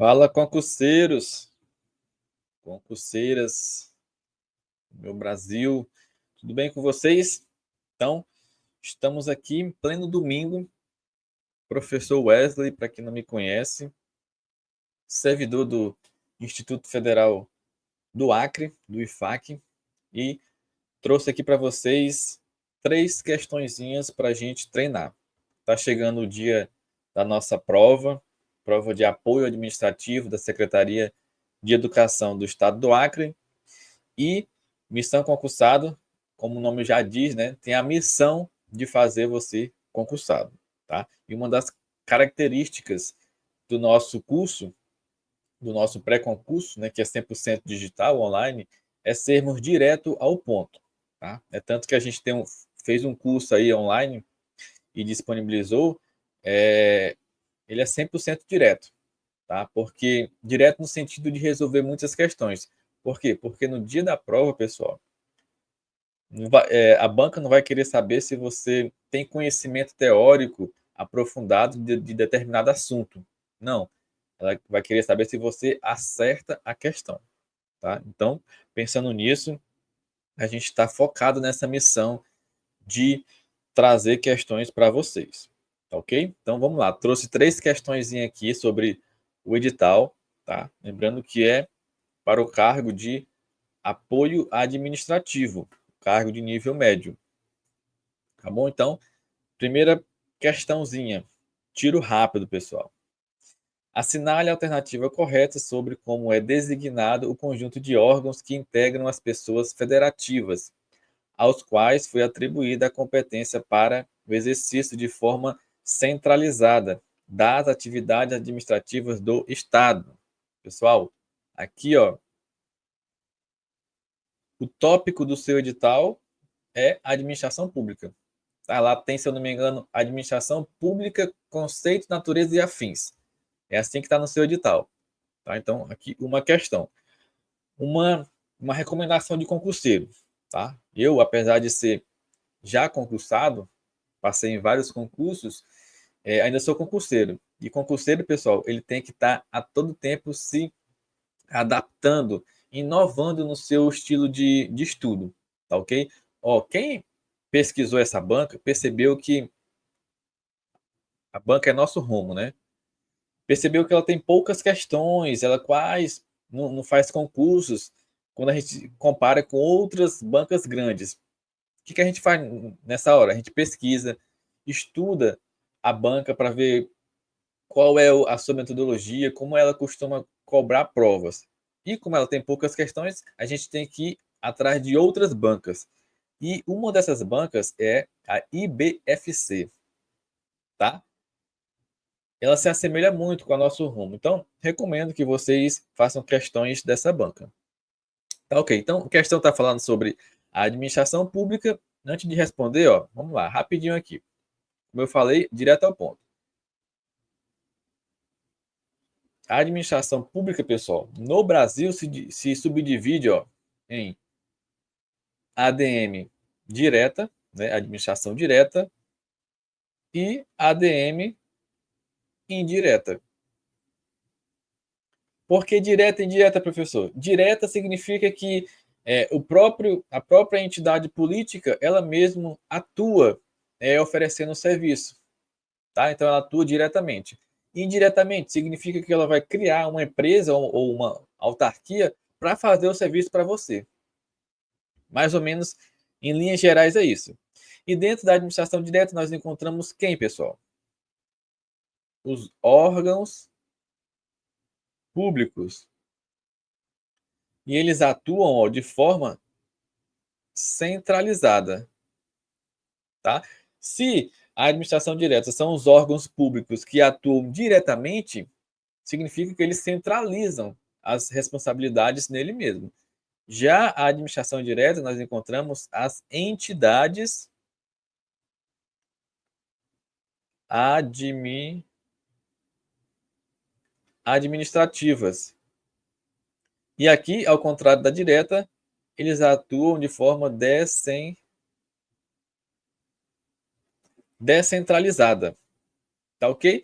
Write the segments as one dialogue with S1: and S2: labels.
S1: Fala, concurseiros, concurseiras, meu Brasil, tudo bem com vocês? Então, estamos aqui em pleno domingo. Professor Wesley, para quem não me conhece, servidor do Instituto Federal do Acre, do IFAC, e trouxe aqui para vocês três questõezinhas para a gente treinar. Está chegando o dia da nossa prova, prova de apoio administrativo da Secretaria de Educação do Estado do Acre. E missão concursado, como o nome já diz, né, tem a missão de fazer você concursado, tá? E uma das características do nosso curso, do nosso pré-concurso, né, que é 100% digital, online, é sermos direto ao ponto, tá? É tanto que a gente fez um curso aí online e disponibilizou, ele é 100% direto, tá? Porque direto no sentido de resolver muitas questões. Por quê? Porque no dia da prova, pessoal, a banca não vai querer saber se você tem conhecimento teórico aprofundado de determinado assunto. Não. Ela vai querer saber se você acerta a questão. Tá? Então, pensando nisso, a gente está focado nessa missão de trazer questões para vocês. Tá ok? Então vamos lá. Trouxe três questões aqui sobre o edital. Tá? Lembrando que é para o cargo de apoio administrativo, cargo de nível médio. Tá bom? Então, primeira questãozinha. Tiro rápido, pessoal. Assinale a alternativa correta sobre como é designado o conjunto de órgãos que integram as pessoas federativas, aos quais foi atribuída a competência para o exercício de forma centralizada das atividades administrativas do Estado. Pessoal, aqui, ó, o tópico do seu edital é administração pública. Tá? Lá tem, se eu não me engano, administração pública, conceito, natureza e afins. É assim que está no seu edital. Tá? Então, aqui uma questão. Uma recomendação de concurseiro. Tá? Eu, apesar de ser já concursado, passei em vários concursos, ainda sou concurseiro. E concurseiro, pessoal, ele tem que estar a todo tempo se adaptando, inovando no seu estilo de estudo. Tá ok? Ó, quem pesquisou essa banca percebeu que a banca é nosso rumo, né? Percebeu que ela tem poucas questões, ela quase não faz concursos quando a gente compara com outras bancas grandes. O que a gente faz nessa hora? A gente pesquisa, estuda a banca para ver qual é a sua metodologia, como ela costuma cobrar provas. E como ela tem poucas questões, a gente tem que ir atrás de outras bancas. E uma dessas bancas é a IBFC, tá? Ela se assemelha muito com a nosso rumo. Então, recomendo que vocês façam questões dessa banca. Tá ok. Então, a questão está falando sobre a administração pública. Antes de responder, ó, vamos lá, rapidinho aqui. Como eu falei, direto ao ponto. A administração pública, pessoal, no Brasil se subdivide, ó, em ADM direta, né, administração direta, e ADM indireta. Por que direta e indireta, professor? Direta significa que a própria entidade política, ela mesma atua oferecendo serviço. Tá? Então, ela atua diretamente. Indiretamente significa que ela vai criar uma empresa ou uma autarquia para fazer o serviço para você. Mais ou menos, em linhas gerais, é isso. E dentro da administração direta, nós encontramos quem, pessoal? Os órgãos públicos. E eles atuam de forma centralizada. Tá? Se a administração direta são os órgãos públicos que atuam diretamente, significa que eles centralizam as responsabilidades nele mesmo. Já a administração direta, nós encontramos as entidades administrativas. E aqui, ao contrário da direta, eles atuam de forma descentralizada. Tá ok?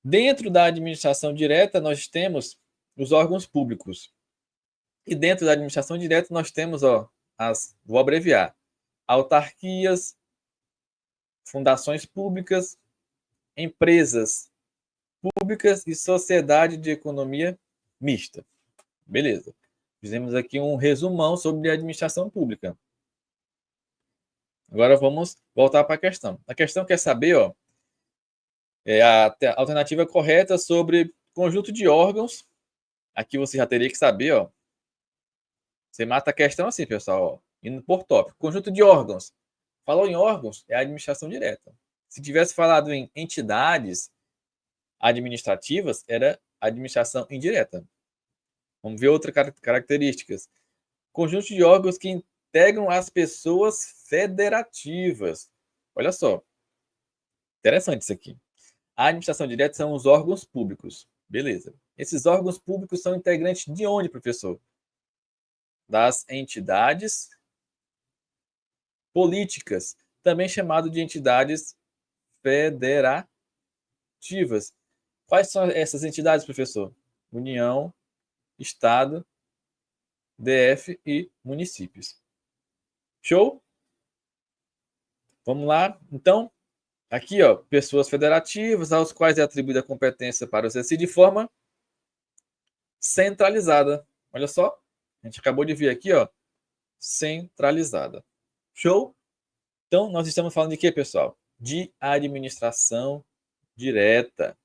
S1: Dentro da administração direta, nós temos os órgãos públicos. E dentro da administração direta, nós temos, vou abreviar, autarquias, fundações públicas, empresas públicas e sociedade de economia mista. Beleza. Fizemos aqui um resumão sobre a administração pública. Agora vamos voltar para a questão. A questão quer saber, a alternativa correta sobre conjunto de órgãos. Aqui você já teria que saber, Você mata a questão assim, pessoal, indo por tópico. Conjunto de órgãos. Falou em órgãos, é a administração direta. Se tivesse falado em entidades administrativas, era administração indireta. Vamos ver outras características. Conjunto de órgãos que integram as pessoas federativas. Olha só. Interessante isso aqui. A administração direta são os órgãos públicos. Beleza. Esses órgãos públicos são integrantes de onde, professor? Das entidades políticas, também chamado de entidades federativas. Quais são essas entidades, professor? União, Estado, DF e municípios. Show? Vamos lá? Então, aqui, pessoas federativas, aos quais é atribuída a competência para o exercício de forma centralizada. Olha só, a gente acabou de ver aqui, centralizada. Show? Então, nós estamos falando de quê, pessoal? De administração direta.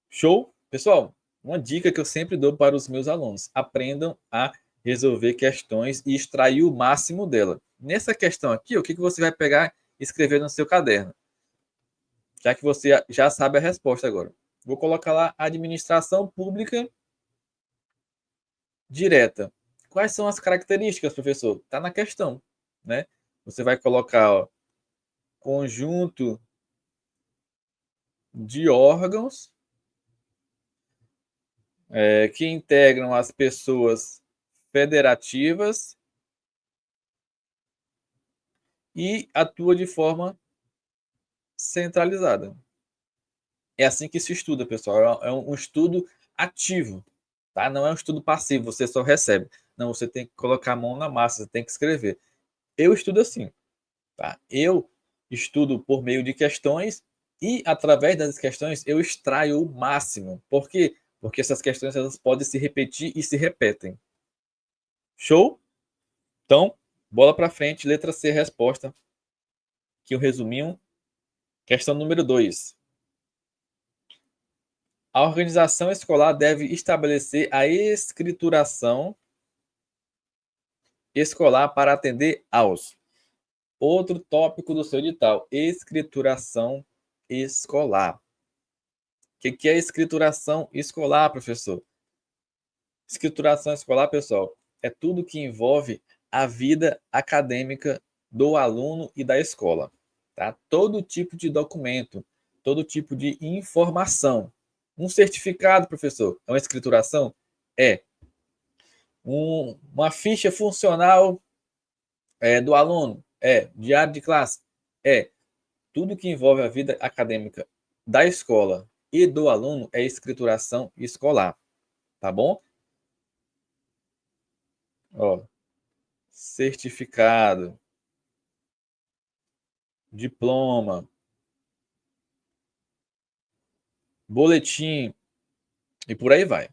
S1: Show? Pessoal, uma dica que eu sempre dou para os meus alunos: aprendam a resolver questões e extrair o máximo dela. Nessa questão aqui, o que você vai pegar e escrever no seu caderno? Já que você já sabe a resposta agora. Vou colocar lá administração pública direta. Quais são as características, professor? Está na questão, né? Você vai colocar, conjunto de órgãos que integram as pessoas federativas e atua de forma centralizada. É assim que se estuda, pessoal. É um estudo ativo, tá? Não é um estudo passivo, você só recebe. Não, você tem que colocar a mão na massa, você tem que escrever. Eu estudo assim, tá? Eu estudo por meio de questões e, através das questões, eu extraio o máximo. Por quê? Porque essas questões elas podem se repetir e se repetem. Show? Então, bola para frente, letra C, resposta. Aqui o resuminho. Questão número 2. A organização escolar deve estabelecer a escrituração escolar para atender aos. Outro tópico do seu edital, escrituração escolar. O que é escrituração escolar, professor? Escrituração escolar, pessoal, é tudo que envolve a vida acadêmica do aluno e da escola. Tá? Todo tipo de documento, todo tipo de informação. Um certificado, professor, é uma escrituração? É. Uma ficha funcional do aluno? É. Diário de classe? É. Tudo que envolve a vida acadêmica da escola e do aluno é escrituração escolar. Tá bom? Certificado, diploma, boletim e por aí vai.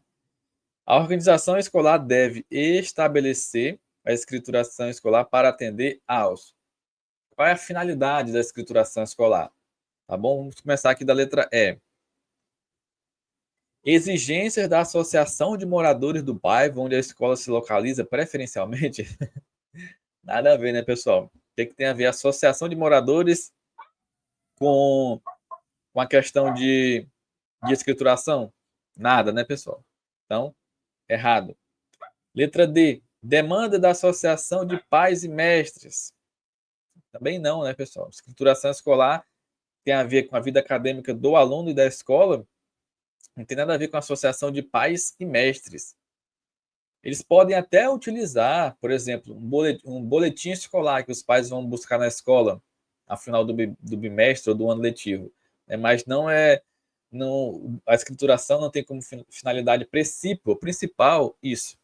S1: A organização escolar deve estabelecer a escrituração escolar para atender aos. Qual é a finalidade da escrituração escolar? Tá bom? Vamos começar aqui da letra E. Exigências da associação de moradores do bairro onde a escola se localiza preferencialmente. Nada a ver, né, pessoal? O que tem a ver a associação de moradores com a questão de escrituração? Nada, né, pessoal? Então, errado. Letra D. Demanda da associação de pais e mestres. Também não, né, pessoal? Escrituração escolar tem a ver com a vida acadêmica do aluno e da escola. Não tem nada a ver com a associação de pais e mestres. Eles podem até utilizar, por exemplo, um boletim escolar que os pais vão buscar na escola ao final do bimestre ou do ano letivo. mas não é. Não, a escrituração não tem como finalidade principal isso.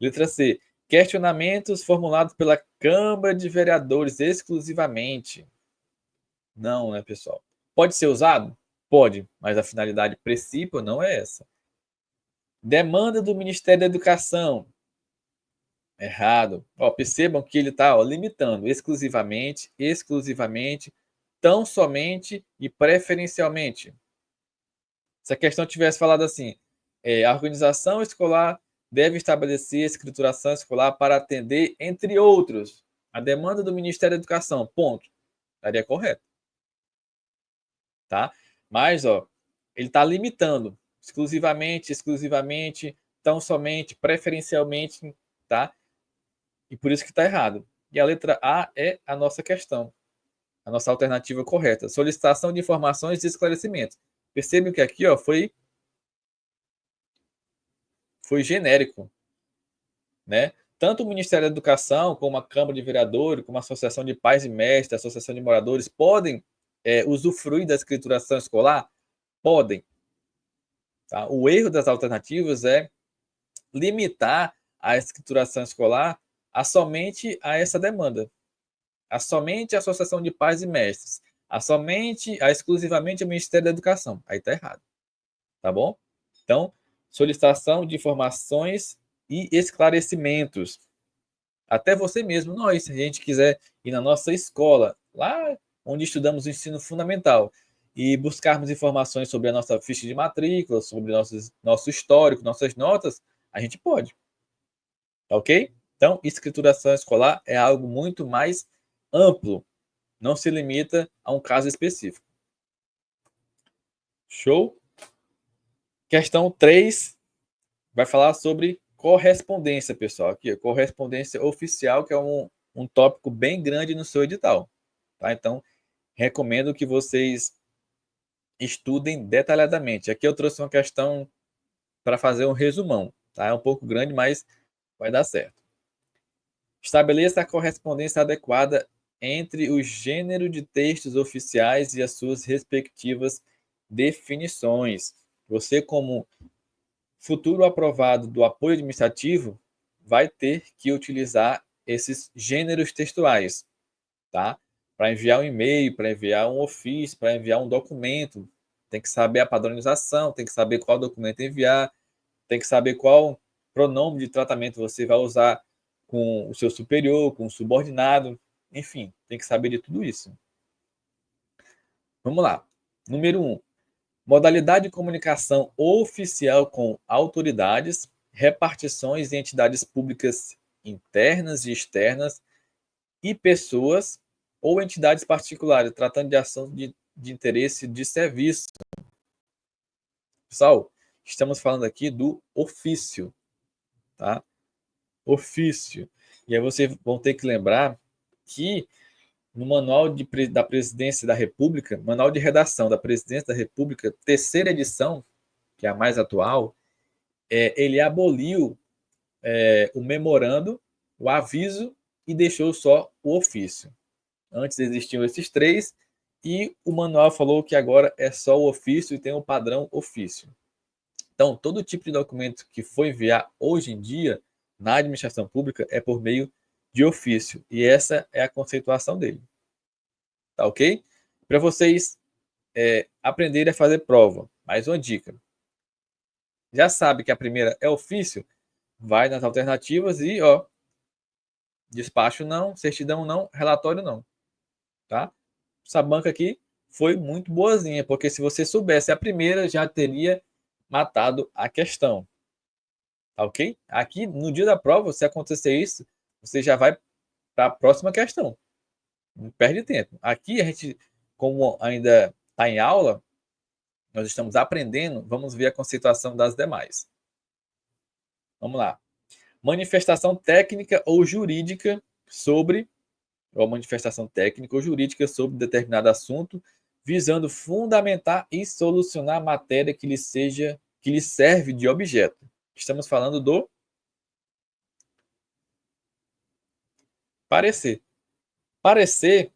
S1: Letra C. Questionamentos formulados pela Câmara de Vereadores exclusivamente. Não, né, pessoal? Pode ser usado? Pode, mas a finalidade principal não é essa. Demanda do Ministério da Educação. Errado. Ó, percebam que ele está limitando exclusivamente, tão somente e preferencialmente. Se a questão tivesse falado assim, a organização escolar deve estabelecer a escrituração escolar para atender, entre outros, a demanda do Ministério da Educação. Ponto. Estaria correto. Tá? Mas, ó, ele está limitando exclusivamente, tão somente, preferencialmente, tá? E por isso que está errado. E a letra A é a nossa questão, a nossa alternativa correta. Solicitação de informações e esclarecimentos. Percebem que aqui, ó, foi genérico, né? Tanto o Ministério da Educação, como a Câmara de Vereadores, como a Associação de Pais e Mestres, a Associação de Moradores, podem usufruir da escrituração escolar? Podem. Tá? O erro das alternativas é limitar a escrituração escolar a somente a essa demanda, a somente a Associação de Pais e Mestres, exclusivamente ao Ministério da Educação. Aí está errado. Tá bom? Então, solicitação de informações e esclarecimentos. Até você mesmo, nós, se a gente quiser ir na nossa escola, lá onde estudamos o ensino fundamental, e buscarmos informações sobre a nossa ficha de matrícula, sobre nosso histórico, nossas notas, a gente pode. Tá ok? Então, escrituração escolar é algo muito mais amplo, não se limita a um caso específico. Show? Questão 3 vai falar sobre correspondência, pessoal. Aqui, correspondência oficial, que é um tópico bem grande no seu edital. Tá? Então, recomendo que vocês estudem detalhadamente. Aqui eu trouxe uma questão para fazer um resumão. Tá? É um pouco grande, mas vai dar certo. Estabeleça a correspondência adequada entre o gênero de textos oficiais e as suas respectivas definições. Você, como futuro aprovado do apoio administrativo, vai ter que utilizar esses gêneros textuais, tá? Para enviar um e-mail, para enviar um ofício, para enviar um documento, tem que saber a padronização, tem que saber qual documento enviar, tem que saber qual pronome de tratamento você vai usar com o seu superior, com o subordinado, enfim, tem que saber de tudo isso. Vamos lá. Número 1. Modalidade de comunicação oficial com autoridades, repartições e entidades públicas internas e externas e pessoas ou entidades particulares, tratando de ação de interesse de serviço. Pessoal, estamos falando aqui do ofício, tá? Ofício. E aí vocês vão ter que lembrar que no Manual da Presidência da República, Manual de Redação da Presidência da República, terceira edição, que é a mais atual, ele aboliu o memorando, o aviso e deixou só o ofício. Antes existiam esses três e o manual falou que agora é só o ofício e tem o padrão ofício. Então, todo tipo de documento que for enviar hoje em dia na administração pública é por meio de ofício. E essa é a conceituação dele. Tá ok? Para vocês aprenderem a fazer prova. Mais uma dica. Já sabe que a primeira é ofício? Vai nas alternativas e, ó, despacho não, certidão não, relatório não. Tá? Essa banca aqui foi muito boazinha, porque se você soubesse a primeira, já teria matado a questão. Tá ok? Aqui, no dia da prova, se acontecer isso, você já vai para a próxima questão. Não perde tempo. Aqui, a gente, como ainda está em aula, nós estamos aprendendo, vamos ver a conceituação das demais. Vamos lá. Manifestação técnica ou jurídica sobre, ou manifestação técnica ou jurídica sobre determinado assunto, visando fundamentar e solucionar a matéria que lhe serve de objeto. Estamos falando do parecer. Parecer,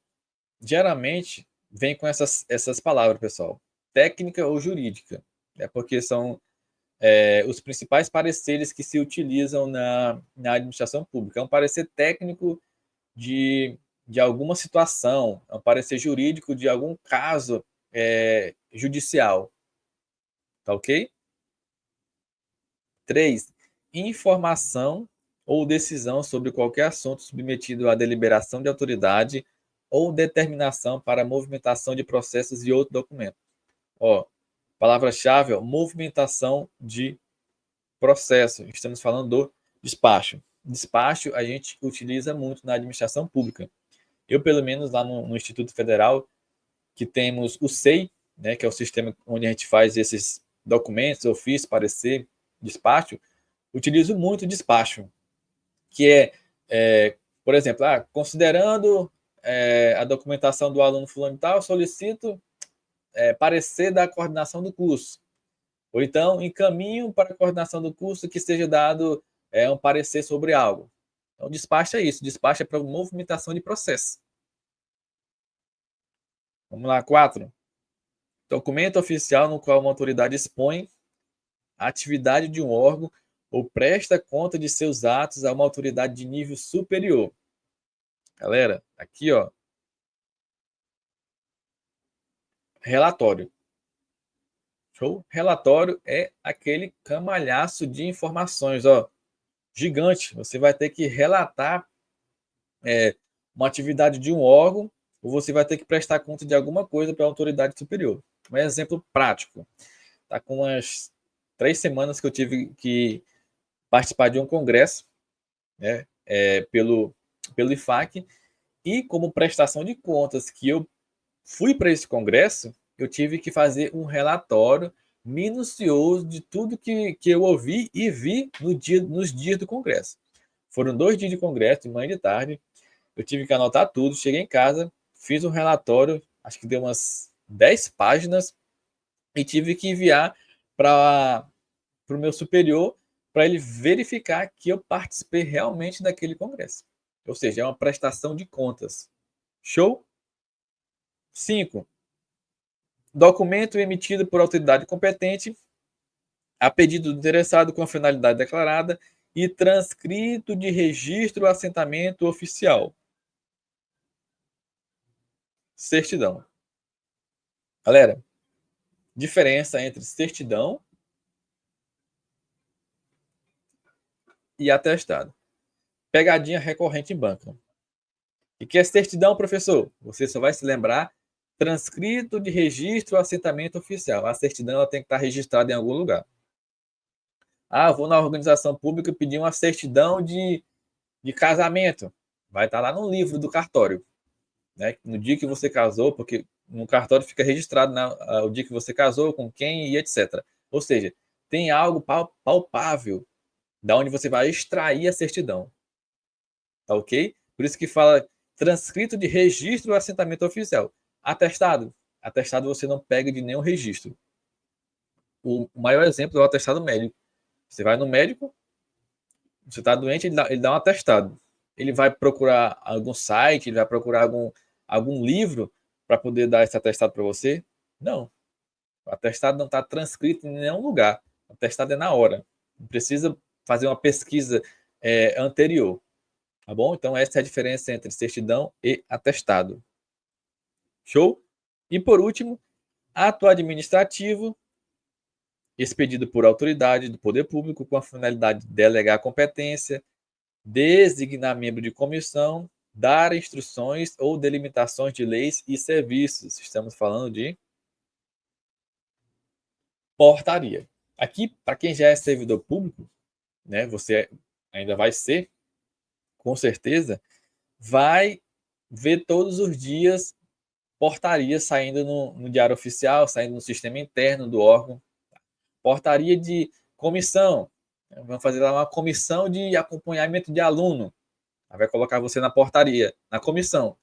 S1: geralmente, vem com essas palavras, pessoal. Técnica ou jurídica. Porque são os principais pareceres que se utilizam na administração pública. É um parecer técnico de alguma situação, é um parecer jurídico de algum caso judicial. Tá ok? 3. Informação ou decisão sobre qualquer assunto submetido à deliberação de autoridade ou determinação para movimentação de processos e outro documento. Ó, palavra-chave, movimentação de processo. Estamos falando do despacho. Despacho a gente utiliza muito na administração pública. Eu, pelo menos, lá no Instituto Federal, que temos o SEI, né, que é o sistema onde a gente faz esses documentos, ofício, parecer, despacho, utilizo muito o despacho, que por exemplo, considerando a documentação do aluno fulano e tal, solicito parecer da coordenação do curso. Ou então, encaminho para a coordenação do curso que seja dado um parecer sobre algo. Então, despacho é isso. Despacho é para movimentação de processo. Vamos lá, 4. Documento oficial no qual uma autoridade expõe a atividade de um órgão ou presta conta de seus atos a uma autoridade de nível superior. Galera, aqui, ó, relatório. Show? Relatório é aquele camalhaço de informações, ó, gigante. Você vai ter que relatar uma atividade de um órgão ou você vai ter que prestar conta de alguma coisa para a autoridade superior. Um exemplo prático. Tá com umas 3 semanas que eu tive que participar de um congresso, né, pelo IFAC, e como prestação de contas que eu fui para esse congresso, eu tive que fazer um relatório minucioso de tudo que eu ouvi e vi nos dias do congresso. Foram 2 dias de congresso, de manhã e de tarde. Eu tive que anotar tudo. Cheguei em casa, fiz um relatório, acho que deu umas 10 páginas, e tive que enviar para o meu superior para ele verificar que eu participei realmente daquele congresso. Ou seja, é uma prestação de contas. Show? 5. Documento emitido por autoridade competente a pedido do interessado com a finalidade declarada e transcrito de registro assentamento oficial. Certidão. Galera, diferença entre certidão e atestado. Pegadinha recorrente em banco. O que é certidão, professor? Você só vai se lembrar transcrito de registro assentamento oficial. A certidão ela tem que estar registrada em algum lugar. Vou na organização pública pedir uma certidão de casamento. Vai estar lá no livro do cartório. Né? No dia que você casou, porque no cartório fica registrado o dia que você casou, com quem e etc. Ou seja, tem algo palpável da onde você vai extrair a certidão. Tá ok? Por isso que fala transcrito de registro do assentamento oficial. Atestado. Atestado você não pega de nenhum registro. O maior exemplo é o atestado médico. Você vai no médico, você está doente, ele dá um atestado. Ele vai procurar algum site, ele vai procurar algum livro para poder dar esse atestado para você? Não. O atestado não está transcrito em nenhum lugar. O atestado é na hora. Não precisa fazer uma pesquisa anterior. Tá bom? Então, essa é a diferença entre certidão e atestado. Show? E por último, ato administrativo expedido por autoridade do poder público com a finalidade de delegar competência, designar membro de comissão, dar instruções ou delimitações de leis e serviços. Estamos falando de portaria. Aqui, para quem já é servidor público, né, você ainda vai ser, com certeza, vai ver todos os dias portaria saindo no Diário Oficial, saindo no sistema interno do órgão. Portaria de comissão. Vamos fazer lá uma comissão de acompanhamento de aluno. Vai colocar você na portaria, na comissão.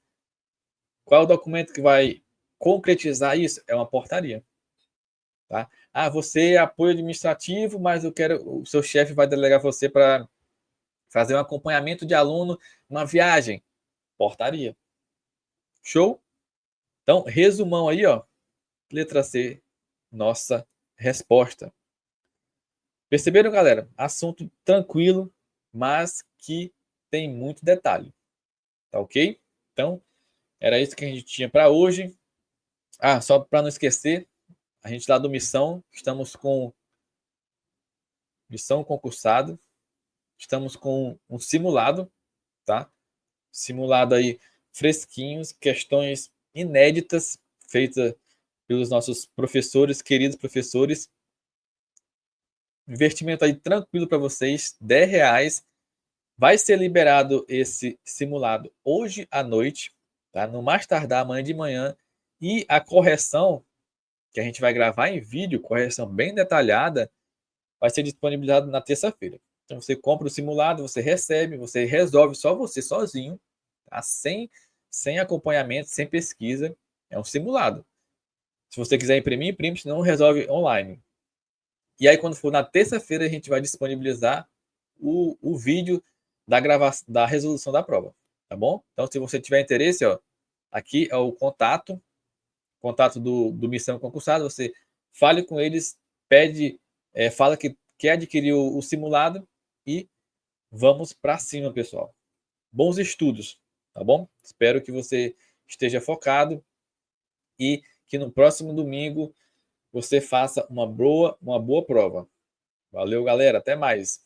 S1: Qual é o documento que vai concretizar isso? É uma portaria. Tá? Você é apoio administrativo, mas o seu chefe vai delegar você para fazer um acompanhamento de aluno numa viagem. Portaria. Show? Então, resumão aí, ó. Letra C, nossa resposta. Perceberam, galera? Assunto tranquilo, mas que tem muito detalhe. Tá ok? Então, era isso que a gente tinha para hoje. Ah, só para não esquecer, a gente lá do Missão, estamos com Missão Concursado, estamos com um simulado, tá? Simulado aí fresquinhos, questões inéditas feitas pelos nossos professores, queridos professores. Investimento aí tranquilo para vocês, R$ 10. Vai ser liberado esse simulado hoje à noite, tá? No mais tardar amanhã de manhã. E a correção, que a gente vai gravar em vídeo, correção bem detalhada, vai ser disponibilizado na terça-feira. Então você compra o simulado, você recebe, você resolve só você sozinho, tá? Sem acompanhamento, sem pesquisa. É um simulado. Se você quiser imprimir, imprime, senão resolve online. E aí, quando for na terça-feira, a gente vai disponibilizar o vídeo da resolução da prova, tá bom? Então, se você tiver interesse, ó, aqui é o contato do Missão Concursado, você fale com eles, pede, fala que quer adquirir o simulado e vamos para cima, pessoal. Bons estudos, tá bom? Espero que você esteja focado e que no próximo domingo você faça uma boa prova. Valeu, galera. Até mais.